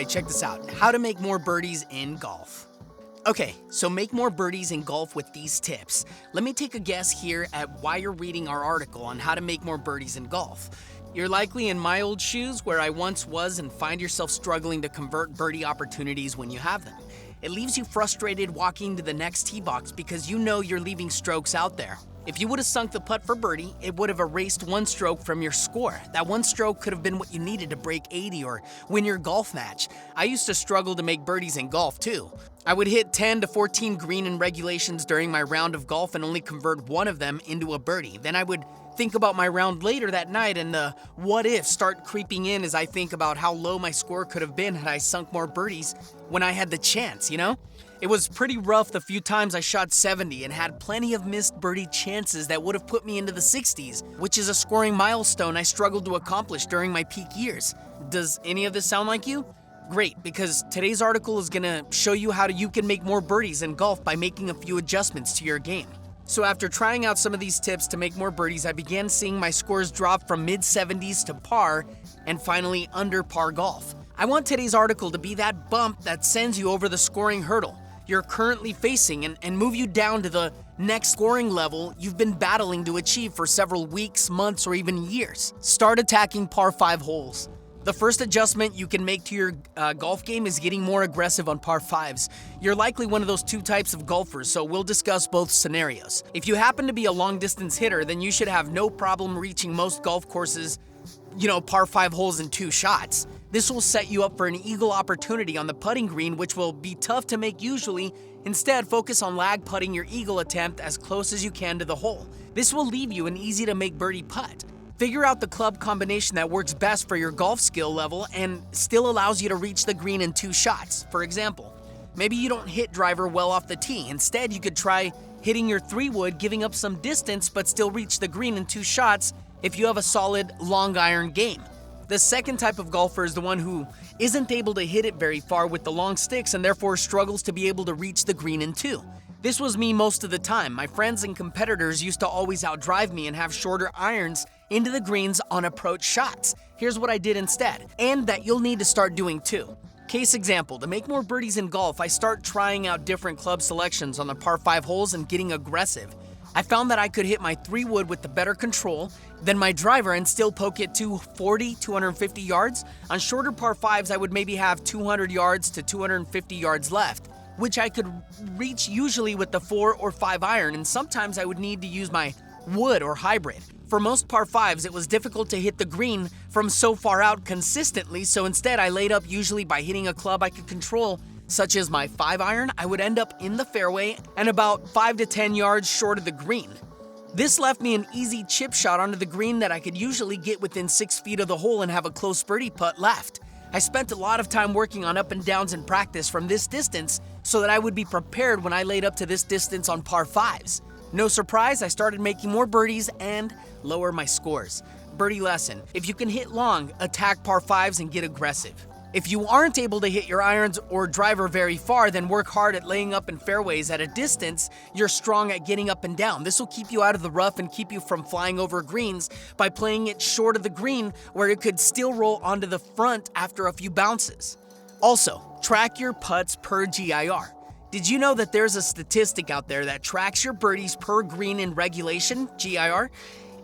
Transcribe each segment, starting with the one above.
check this out. How to make more birdies in golf. Okay, so make more birdies in golf with these tips. Let me take a guess here at why you're reading our article on how to make more birdies in golf. You're likely in my old shoes where I once was and find yourself struggling to convert birdie opportunities when you have them. It leaves you frustrated walking to the next tee box because you know you're leaving strokes out there. If you would have sunk the putt for birdie, it would have erased one stroke from your score. That one stroke could have been what you needed to break 80 or win your golf match. I used to struggle to make birdies in golf too. I would hit 10 to 14 green in regulations during my round of golf and only convert one of them into a birdie. Then I would think about my round later that night and the what if start creeping in as I think about how low my score could have been had I sunk more birdies when I had the chance, you know? It was pretty rough the few times I shot 70 and had plenty of missed birdie chances that would have put me into the 60s, which is a scoring milestone I struggled to accomplish during my peak years. Does any of this sound like you? Great, because today's article is gonna show you how you can make more birdies in golf by making a few adjustments to your game. So after trying out some of these tips to make more birdies, I began seeing my scores drop from mid-70s to par and finally under par golf. I want today's article to be that bump that sends you over the scoring hurdle you're currently facing and move you down to the next scoring level you've been battling to achieve for several weeks, months, or even years. Start attacking par 5 holes. The first adjustment you can make to your golf game is getting more aggressive on par 5s. You're likely one of those two types of golfers, so we'll discuss both scenarios. If you happen to be a long-distance hitter, then you should have no problem reaching most golf courses, par 5 holes in 2 shots. This will set you up for an eagle opportunity on the putting green, which will be tough to make usually. Instead, focus on lag putting your eagle attempt as close as you can to the hole. This will leave you an easy to make birdie putt. Figure out the club combination that works best for your golf skill level and still allows you to reach the green in 2 shots. For example, maybe you don't hit driver well off the tee. Instead, you could try hitting your 3-wood, giving up some distance, but still reach the green in 2 shots if you have a solid long iron game. The second type of golfer is the one who isn't able to hit it very far with the long sticks and therefore struggles to be able to reach the green in 2. This was me most of the time. My friends and competitors used to always outdrive me and have shorter irons into the greens on approach shots. Here's what I did instead, and that you'll need to start doing too. Case example, to make more birdies in golf, I start trying out different club selections on the par 5 holes and getting aggressive. I found that I could hit my 3-wood with the better control than my driver and still poke it 240, 250 yards. On shorter par 5s, I would maybe have 200 yards to 250 yards left, which I could reach usually with the 4 or 5 iron, and sometimes I would need to use my wood or hybrid. For most par 5s, it was difficult to hit the green from so far out consistently, so instead I laid up usually by hitting a club I could control, such as my 5 iron. I would end up in the fairway and about 5 to 10 yards short of the green. This left me an easy chip shot onto the green that I could usually get within 6 feet of the hole and have a close birdie putt left. I spent a lot of time working on up and downs in practice from this distance so that I would be prepared when I laid up to this distance on par 5s. No surprise, I started making more birdies and lower my scores. Birdie lesson: if you can hit long, attack par 5s and get aggressive. If you aren't able to hit your irons or driver very far, then work hard at laying up in fairways at a distance you're strong at getting up and down. This will keep you out of the rough and keep you from flying over greens by playing it short of the green where it could still roll onto the front after a few bounces. Also, track your putts per GIR. Did you know that there's a statistic out there that tracks your birdies per green in regulation, GIR?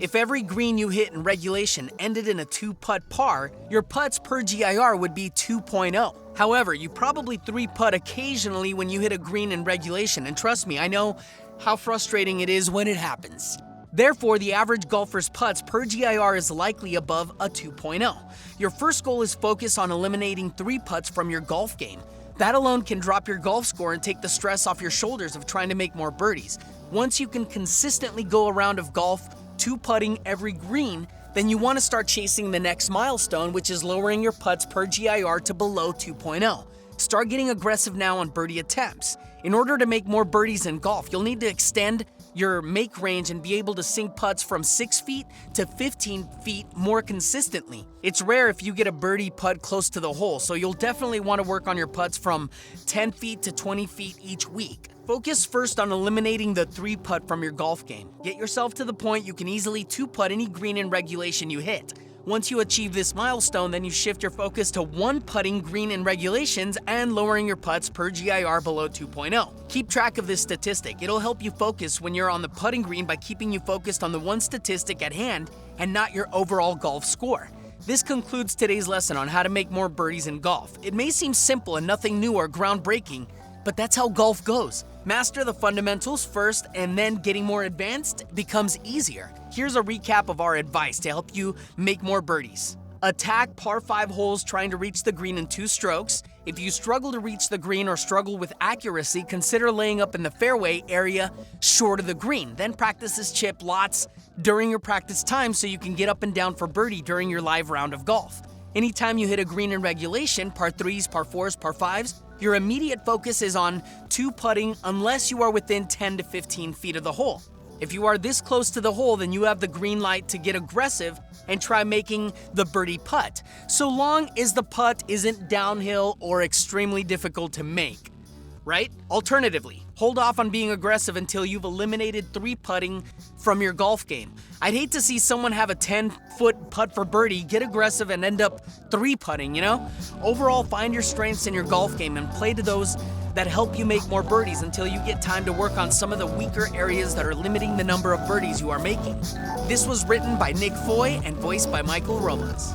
If every green you hit in regulation ended in a 2-putt par, your putts per GIR would be 2.0. However, you probably 3-putt occasionally when you hit a green in regulation, and trust me, I know how frustrating it is when it happens. Therefore, the average golfer's putts per GIR is likely above a 2.0. Your first goal is focus on eliminating 3 putts from your golf game. That alone can drop your golf score and take the stress off your shoulders of trying to make more birdies. Once you can consistently go a round of golf 2-putting every green, then you want to start chasing the next milestone, which is lowering your putts per GIR to below 2.0. Start getting aggressive now on birdie attempts. In order to make more birdies in golf, you'll need to extend your make range and be able to sink putts from 6 feet to 15 feet more consistently. It's rare if you get a birdie putt close to the hole, so you'll definitely want to work on your putts from 10 feet to 20 feet each week. Focus first on eliminating the 3-putt from your golf game. Get yourself to the point you can easily 2-putt any green in regulation you hit. Once you achieve this milestone, then you shift your focus to one putting green in regulations and lowering your putts per GIR below 2.0. Keep track of this statistic. It'll help you focus when you're on the putting green by keeping you focused on the one statistic at hand and not your overall golf score. This concludes today's lesson on how to make more birdies in golf. It may seem simple and nothing new or groundbreaking, but that's how golf goes. Master the fundamentals first, and then getting more advanced becomes easier. Here's a recap of our advice to help you make more birdies. Attack par 5 holes trying to reach the green in 2 strokes. If you struggle to reach the green or struggle with accuracy, consider laying up in the fairway area short of the green. Then practice this chip lots during your practice time so you can get up and down for birdie during your live round of golf. Anytime you hit a green in regulation, par 3s, par 4s, par 5s, your immediate focus is on 2 putting unless you are within 10 to 15 feet of the hole. If you are this close to the hole, then you have the green light to get aggressive and try making the birdie putt, so long as the putt isn't downhill or extremely difficult to make, right? Alternatively, hold off on being aggressive until you've eliminated 3 putting from your golf game. I'd hate to see someone have a 10-foot putt for birdie, get aggressive, and end up 3 putting, you know? Overall, find your strengths in your golf game and play to those that help you make more birdies until you get time to work on some of the weaker areas that are limiting the number of birdies you are making. This was written by Nick Foy and voiced by Michael Robles.